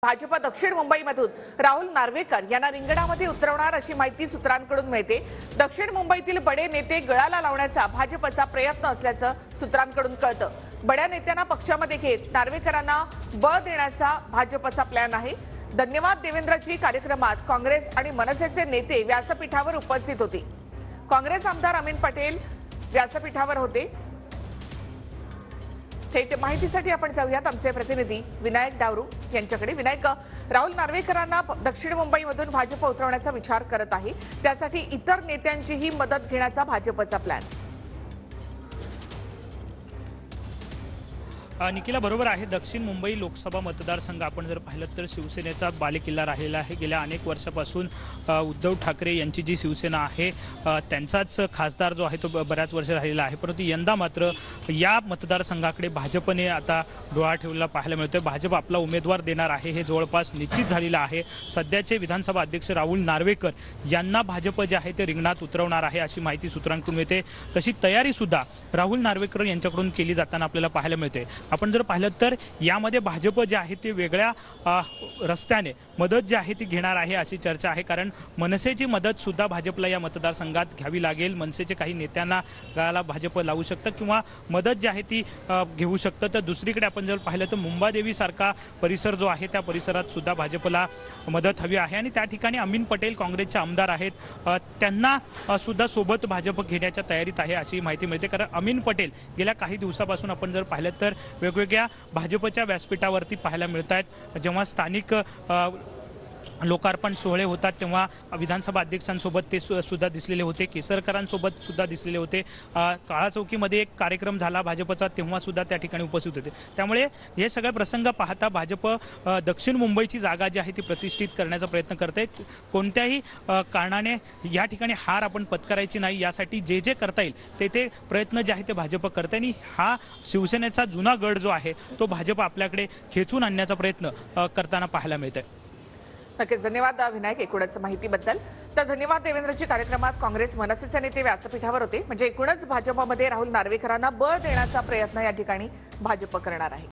भाजप दक्षिण मुंबईमधून राहुल नार्वेकर यांना रिंगणामध्ये उतरवणार अशी माहिती सूत्रांकडून मिळते। दक्षिण मुंबईतील बडे नेते गळाला लावण्याचा भाजपचा प्रयत्न असल्याचं सूत्रांकडून कळतं। बड्या नेत्यांना पक्षामध्ये घेत नार्वेकरांना बळ देण्याचा भाजपचा प्लॅन आहे। धन्यवाद देवेंद्रजी कार्यक्रमात काँग्रेस आणि मनसेचे नेते व्यासपीठावर उपस्थित होते। काँग्रेस आमदार अमीन पटेल व्यासपीठावर होते। थेट माहितीसाठी आपण जाऊयात आमचे प्रतिनिधी विनायक डावरू यांच्याकडे। विनायक, राहुल नार्वेकरांना दक्षिण मुंबईमधून भाजप उतरवण्याचा विचार करत आहे, त्यासाठी इतर नेत्यांचीही मदत घेण्याचा भाजपचा प्लॅन। निखिला बरोबर आहे। दक्षिण मुंबई लोकसभा मतदारसंघ आपण जर पाहिलं तर शिवसेनेचा बालेकिल्ला राहिलेला आहे। गेल्या अनेक वर्षापासून उद्धव ठाकरे यांची जी शिवसेना आहे त्यांचाच खासदार जो आहे तो बऱ्याच वर्ष राहिलेला आहे, परंतु यंदा मात्र या मतदारसंघाकडे भाजपने आता डोळा ठेवलेला पाहायला मिळतोय। भाजप आपला उमेदवार देणार आहे हे जवळपास निश्चित झालेलं आहे। सध्याचे विधानसभा अध्यक्ष राहुल नार्वेकर यांना भाजप जे आहे ते रिंगणात उतरवणार आहे अशी माहिती सूत्रांकडून मिळते। तशी तयारी सुद्धा राहुल नार्वेकर यांच्याकडून केली जाताना आपल्याला पाहायला मिळते। आपण जर पाहिलं तर यामध्ये भाजप जे आहे ते वेगळ्या रस्त्याने मदत जी आहे ती घेणार आहे अशी चर्चा आहे, कारण मनसेची मदत सुद्धा भाजपला या मतदारसंघात घ्यावी लागेल। मनसेचे काही नेत्यांना गळाला भाजप लावू शकतं किंवा मदत जी आहे ती घेऊ शकतं। तर दुसरीकडे आपण जर पाहिलं तर मुंबादेवी सारखा परिसर जो आहे त्या परिसरात सुद्धा भाजपला मदत हवी आहे आणि त्या ठिकाणी अमीन पटेल काँग्रेसचे आमदार आहेत, त्यांना सुद्धा सोबत भाजप घेण्याच्या तयारीत आहे अशी माहिती मिळते। कारण अमीन पटेल गेल्या काही दिवसापासून आपण जर पाहिलं तर वेगवेगळ्या भाजपच्या व्यासपीठावरती पाहायला मिळत आहेत। जेव्हा स्थानिक लोकार्पण सोहळे होतात तेव्हा विधानसभा अध्यक्षांसोबत ते सुद्धा दिसलेले होते, केसरकरांसोबत सुद्धा दिसलेले होते। काळा चौकीमध्ये एक कार्यक्रम झाला भाजपचा तेव्हा सुद्धा त्या ठिकाणी उपस्थित होते। त्यामुळे हे सगळे प्रसंग पाहता भाजप दक्षिण मुंबईची जागा जी आहे ती प्रतिष्ठित करण्याचा प्रयत्न करते। कोणत्याही कारणाने या ठिकाणी हार आपण पत्करायची नाही यासाठी जे जे करता येईल ते प्रयत्न जे आहे ते भाजप करते आणि हा शिवसेनेचा जुना गड जो आहे तो भाजप आपल्याकडे खेचून आणण्याचा प्रयत्न करताना पाहायला मिळतोय। नक्कीच धन्यवाद विनायक एकूणच माहितीबद्दल। तर धन्यवाद देवेंद्रजी कार्यक्रमात काँग्रेस मनसेचे नेते व्यासपीठावर होते। म्हणजे एकूणच भाजपमध्ये राहुल नार्वेकरांना बळ देण्याचा प्रयत्न या ठिकाणी भाजप करणार आहे।